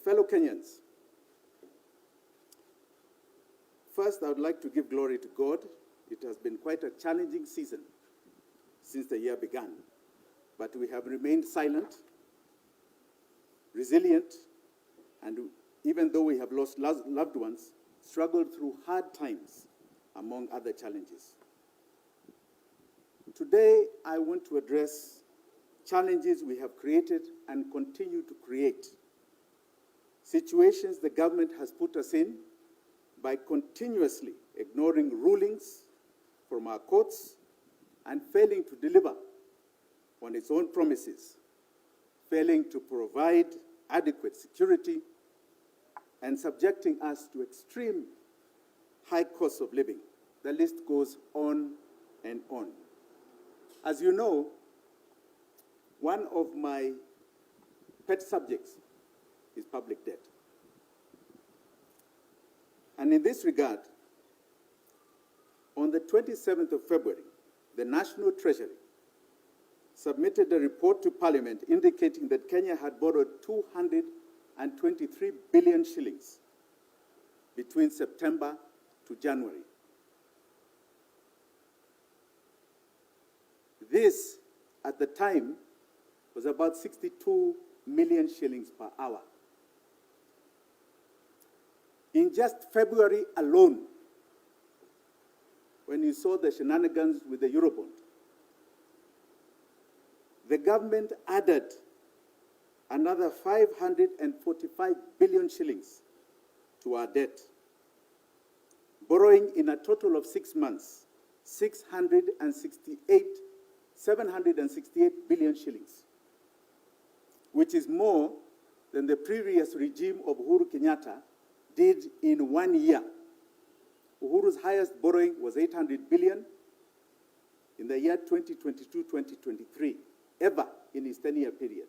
Fellow Kenyans, first I would like to give glory to God. It has been quite a challenging season since the year began, but we have remained silent, resilient, and even though we have lost loved ones, struggled through hard times, among other challenges. Today, I want to address challenges we have created and continue to create, situations the government has put us in by continuously ignoring rulings from our courts and failing to deliver on its own promises, failing to provide adequate security, and subjecting us to extreme high costs of living. The list goes on and on. As you know, one of my pet subjects is public debt. And in this regard, on the 27th of February, the National Treasury submitted a report to Parliament indicating that Kenya had borrowed 223 billion shillings between September to January. This, at the time, was about 62 million shillings per hour. In just February alone, when you saw the shenanigans with the Eurobond, the government added another 545 billion shillings to our debt, borrowing in a total of 6 months, 768 billion shillings, which is more than the previous regime of Uhuru Kenyatta did in 1 year. Uhuru's highest borrowing was 800 billion in the year 2022-2023, ever in his 10-year period.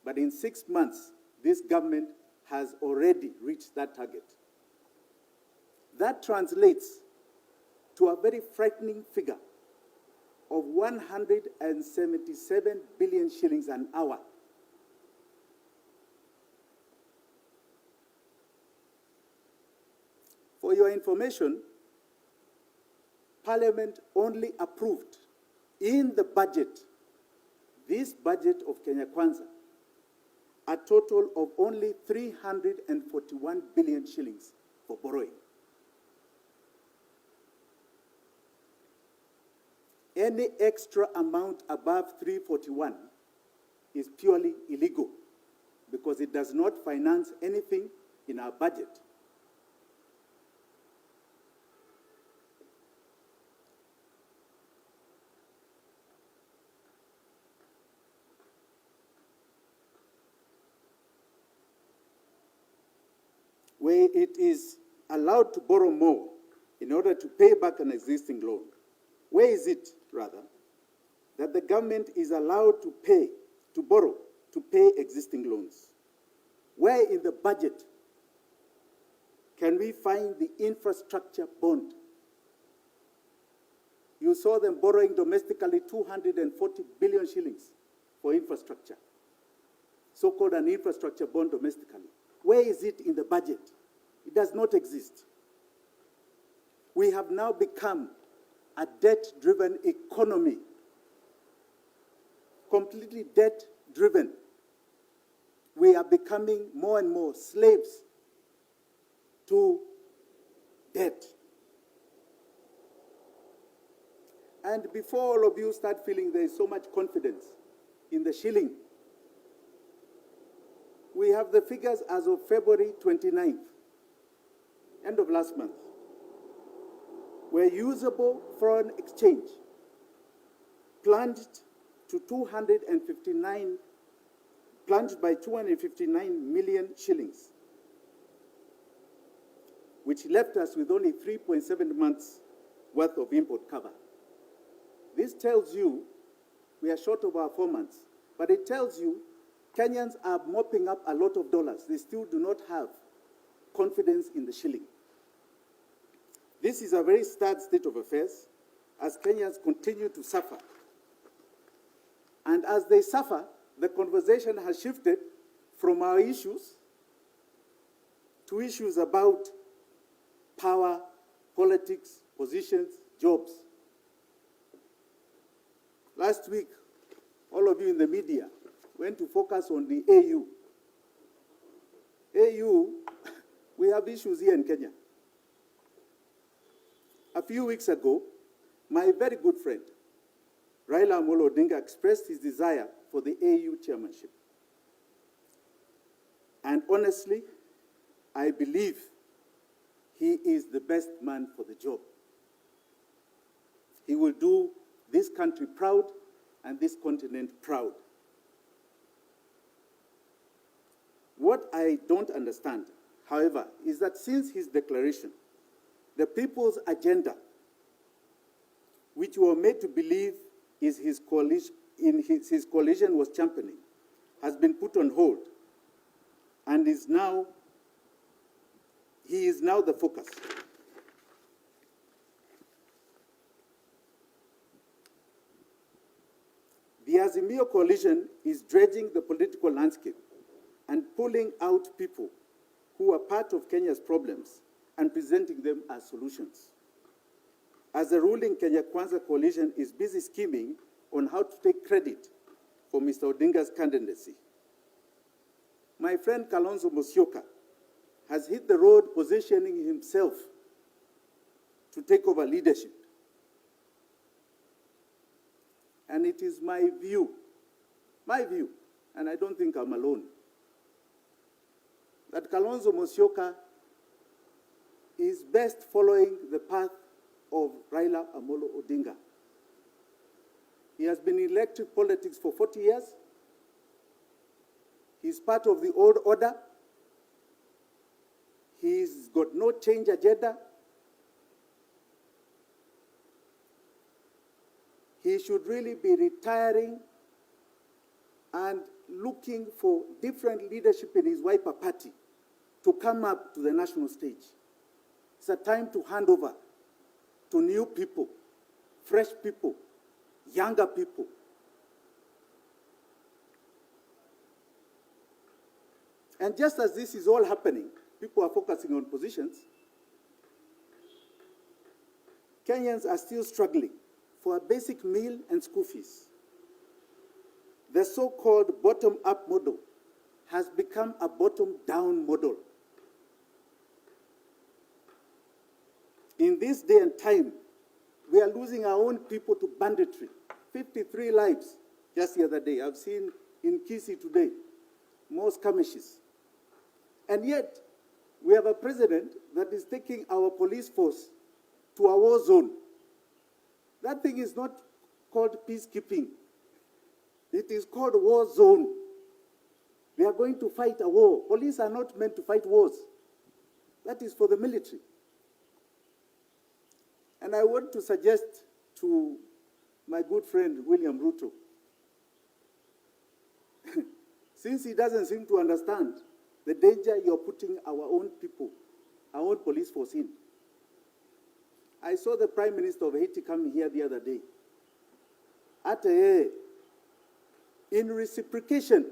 But in 6 months, this government has already reached that target. That translates to a very frightening figure of 177 billion shillings an hour. For your information, Parliament only approved in the budget, this budget of Kenya Kwanza, a total of only 341 billion shillings for borrowing. Any extra amount above 341 is purely illegal because it does not finance anything in our budget. Where it is allowed to borrow more in order to pay back an existing loan. Where is it, rather, that the government is allowed to borrow to pay existing loans? Where in the budget can we find the infrastructure bond? You saw them borrowing domestically 240 billion shillings for infrastructure, so-called an infrastructure bond domestically. Where is it in the budget? It does not exist. We have now become a debt-driven economy, completely debt-driven. We are becoming more and more slaves to debt. And before all of you start feeling there is so much confidence in the shilling, we have the figures as of February 29th, end of last month, where usable foreign exchange plunged by 259 million shillings, which left us with only 3.7 months worth of import cover. This tells you we are short of our 4 months, but it tells you Kenyans are mopping up a lot of dollars. They still do not have confidence in the shilling. This is a very sad state of affairs as Kenyans continue to suffer. And as they suffer, the conversation has shifted from our issues to issues about power, politics, positions, jobs. Last week, all of you in the media went to focus on the AU. AU, we have issues here in Kenya. A few weeks ago, my very good friend, Raila Amolo Odinga, expressed his desire for the AU chairmanship. And honestly, I believe he is the best man for the job. He will do this country proud and this continent proud. What I don't understand, however, is that since his declaration, the people's agenda, which we were made to believe is his coalition was championing, has been put on hold and he is now the focus. The Azimio coalition is dredging the political landscape and pulling out people who are part of Kenya's problems and presenting them as solutions. As the ruling Kenya Kwanza coalition is busy scheming on how to take credit for Mr. Odinga's candidacy. My friend Kalonzo Musyoka has hit the road positioning himself to take over leadership. And it is my view, and I don't think I'm alone, that Kalonzo Musyoka is best following the path of Raila Amolo Odinga. He has been in elected politics for 40 years. He's part of the old order. He's got no change agenda. He should really be retiring and looking for different leadership in his Wiper party to come up to the national stage. It's a time to hand over to new people, fresh people, younger people. And just as this is all happening, people are focusing on positions. Kenyans are still struggling for a basic meal and school fees. The so-called bottom-up model has become a bottom-down model. In this day and time, we are losing our own people to banditry. 53 lives just the other day. I've seen in Kisii today, more skirmishes. And yet, we have a president that is taking our police force to a war zone. That thing is not called peacekeeping. It is called war zone. We are going to fight a war. Police are not meant to fight wars. That is for the military. And I want to suggest to my good friend, William Ruto, since he doesn't seem to understand the danger you're putting our own people, our own police force in. I saw the Prime Minister of Haiti coming here the other day. In reciprocation,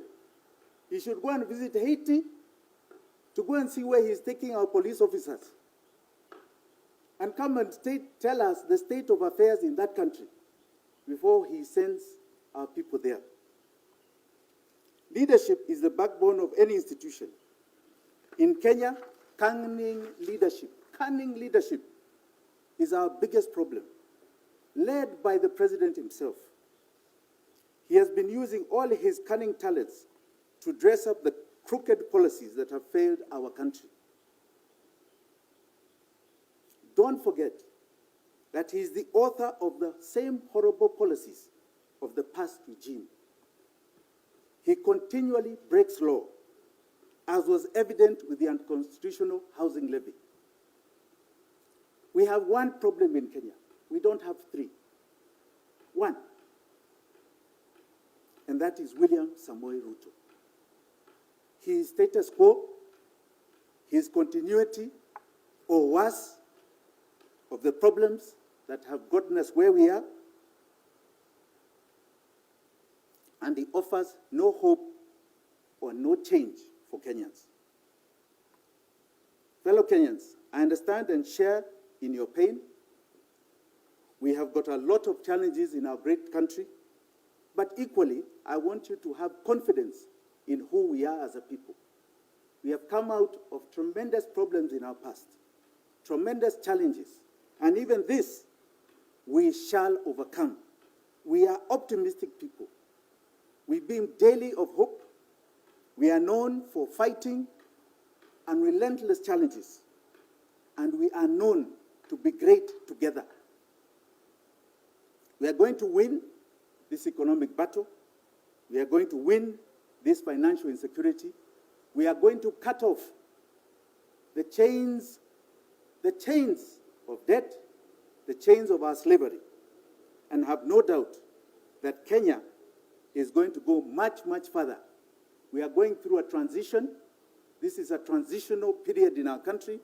he should go and visit Haiti to go and see where he's taking our police officers and come and tell us the state of affairs in that country before he sends our people there. Leadership is the backbone of any institution. In Kenya, cunning leadership is our biggest problem, led by the president himself. He has been using all his cunning talents to dress up the crooked policies that have failed our country. Don't forget that he is the author of the same horrible policies of the past regime. He continually breaks law, as was evident with the unconstitutional housing levy. We have one problem in Kenya. We don't have three. One. And that is William Samoei Ruto. His status quo, his continuity, or worse, of the problems that have gotten us where we are, and he offers no hope or no change for Kenyans. Fellow Kenyans, I understand and share in your pain. We have got a lot of challenges in our great country, but equally, I want you to have confidence in who we are as a people. We have come out of tremendous problems in our past, tremendous challenges, and even this, we shall overcome. We are optimistic people. We beam daily of hope. We are known for fighting and relentless challenges, and we are known to be great together. We are going to win this economic battle. We are going to win this financial insecurity. We are going to cut off the chains of debt, the chains of our slavery, and have no doubt that Kenya is going to go much, much further. We are going through a transition. This is a transitional period in our country,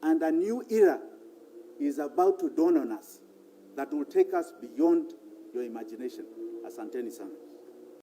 and a new era is about to dawn on us that will take us beyond your imagination. Asanteni sana.